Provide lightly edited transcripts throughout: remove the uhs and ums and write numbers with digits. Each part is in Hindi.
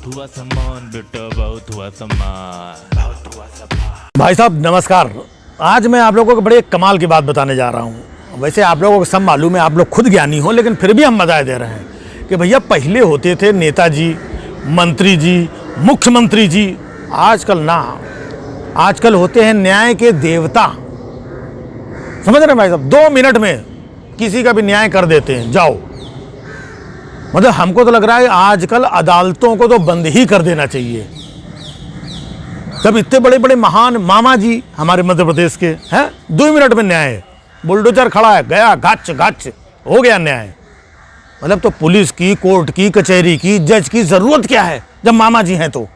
बहुत हुआ सम्मान बेटा, बहुत हुआ सम्मान, बहुत हुआ सम्मान। भाई साहब नमस्कार। आज मैं आप लोगों को बड़े कमाल की बात बताने जा रहा हूँ। वैसे आप लोगों को सब मालूम है, आप लोग खुद ज्ञानी हो, लेकिन फिर भी हम बता दे रहे हैं कि भैया पहले होते थे नेताजी, मंत्री जी, मुख्यमंत्री जी। आजकल ना, आजकल होते हैं न्याय के देवता। समझ रहे हैं भाई साहब? 2 मिनट में किसी का भी न्याय कर देते हैं। जाओ, मतलब हमको तो लग रहा है आजकल अदालतों को तो बंद ही कर देना चाहिए। जब इतने बड़े बड़े महान मामा जी हमारे मध्य प्रदेश के हैं, 2 मिनट में न्याय, बुलडोजर खड़ा है, गया गच गच, हो गया न्याय। मतलब तो पुलिस की, कोर्ट की, कचहरी की, जज की जरूरत क्या है जब मामा जी हैं तो?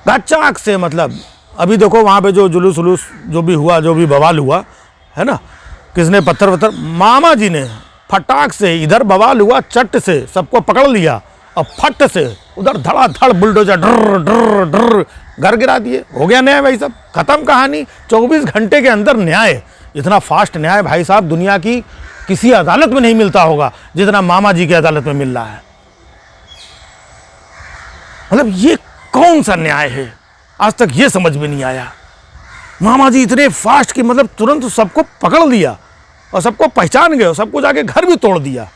गच्चाक से मतलब अभी देखो वहां पे जो जुलूस उलूस जो भी हुआ, जो भी बवाल हुआ है ना, किसने पत्थर वत्थर, मामा जी ने फटाक से, इधर बवाल हुआ चट से सबको पकड़ लिया और फट से उधर धड़ाधड़ बुलडोजर डर डर डर घर गिरा दिए। हो गया न्याय भाई साहब, खत्म कहानी। 24 घंटे के अंदर न्याय। इतना फास्ट न्याय भाई साहब दुनिया की किसी अदालत में नहीं मिलता होगा जितना मामा जी की अदालत में मिल रहा है। मतलब ये कौन सा न्याय है? आज तक ये समझ में नहीं आया। मामा जी इतने फास्ट कि मतलब तुरंत सबको पकड़ लिया और सबको पहचान गए, सबको जाके घर भी तोड़ दिया।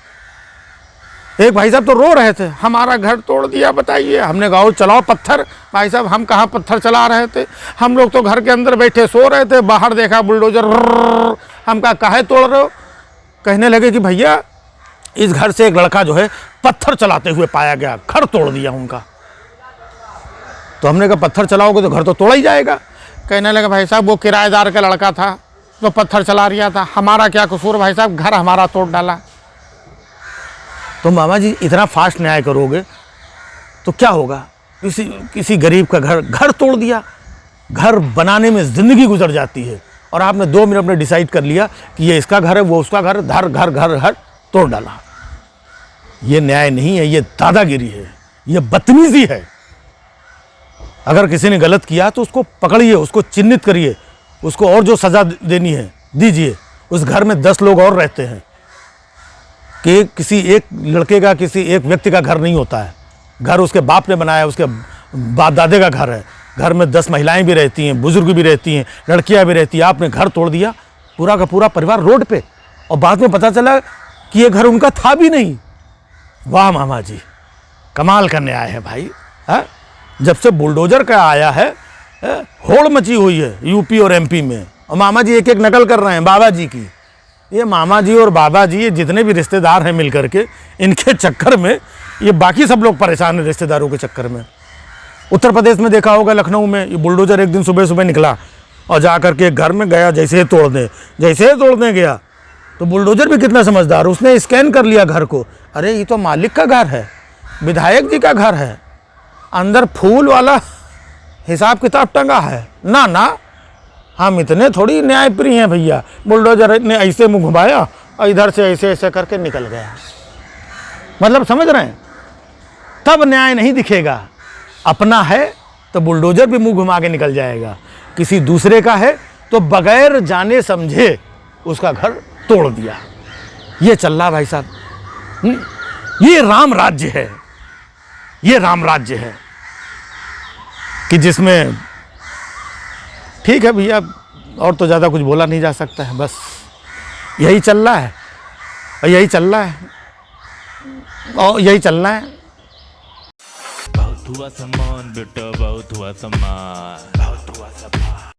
एक भाई साहब तो रो रहे थे, हमारा घर तोड़ दिया बताइए। हमने कहा चलाओ पत्थर। भाई साहब हम कहाँ पत्थर चला रहे थे, हम लोग तो घर के अंदर बैठे सो रहे थे, बाहर देखा बुलडोजर। हम कहा काहे तोड़ रहे हो? कहने लगे कि भैया इस घर से एक लड़का जो है पत्थर चलाते हुए पाया गया, घर तोड़ दिया उनका। तो हमने कहा पत्थर चलाओगे तो घर तो तोड़ा ही जाएगा। कहने लगे भाई साहब वो किराएदार का लड़का था जो पत्थर चला रहा था, हमारा क्या कसूर भाई साहब, घर हमारा तोड़ डाला। तो मामा जी इतना फास्ट न्याय करोगे तो क्या होगा? किसी गरीब का घर तोड़ दिया। घर बनाने में जिंदगी गुजर जाती है और आपने 2 मिनट में डिसाइड कर लिया कि ये इसका घर है, वो उसका घर, घर तोड़ डाला। ये न्याय नहीं है, ये दादागिरी है, ये बदतमीजी है। अगर किसी ने गलत किया तो उसको पकड़िए, उसको चिन्हित करिए, उसको और जो सजा देनी है दीजिए। उस घर में 10 लोग और रहते हैं कि किसी एक लड़के का, किसी एक व्यक्ति का घर नहीं होता है। घर उसके बाप ने बनाया, उसके बाप दादे का घर है। घर में 10 महिलाएं भी रहती हैं, बुजुर्ग भी रहती हैं, लड़कियां भी रहती हैं। आपने घर तोड़ दिया, पूरा का पूरा परिवार रोड पे, और बाद में पता चला कि ये घर उनका था भी नहीं। वाह मामा जी, कमाल का न्याय है भाई। है जब से बुलडोजर का आया है, होड़ मची हुई है यूपी और एमपी में, और मामा जी एक एक नकल कर रहे हैं बाबा जी की। ये मामा जी और बाबा जी, ये जितने भी रिश्तेदार हैं मिल करके, इनके चक्कर में ये बाकी सब लोग परेशान हैं, रिश्तेदारों के चक्कर में। उत्तर प्रदेश में देखा होगा, लखनऊ में ये बुलडोजर एक दिन सुबह सुबह निकला और जा करके घर में गया, जैसे ही तोड़ने गया तो बुलडोजर भी कितना समझदार, उसने स्कैन कर लिया घर को। अरे ये तो मालिक का घर है, विधायक जी का घर है, अंदर फूल वाला हिसाब किताब टंगा है ना, हम इतने थोड़ी न्यायप्रिय हैं भैया। बुलडोजर ने ऐसे मुंह घुमाया और इधर से ऐसे ऐसे करके निकल गया। मतलब समझ रहे हैं? तब न्याय नहीं दिखेगा। अपना है तो बुलडोजर भी मुंह घुमा के निकल जाएगा, किसी दूसरे का है तो बगैर जाने समझे उसका घर तोड़ दिया। ये चल रहा भाई साहब। ये राम राज्य है, ये राम राज्य है कि जिसमें ठीक है भैया, और तो ज़्यादा कुछ बोला नहीं जा सकता है। बस यही चल रहा है और यही चल रहा है और यही चलना है। बहुत हुआ सम्मान बेटा, बहुत हुआ सम्मान, बहुत हुआ सम्मान।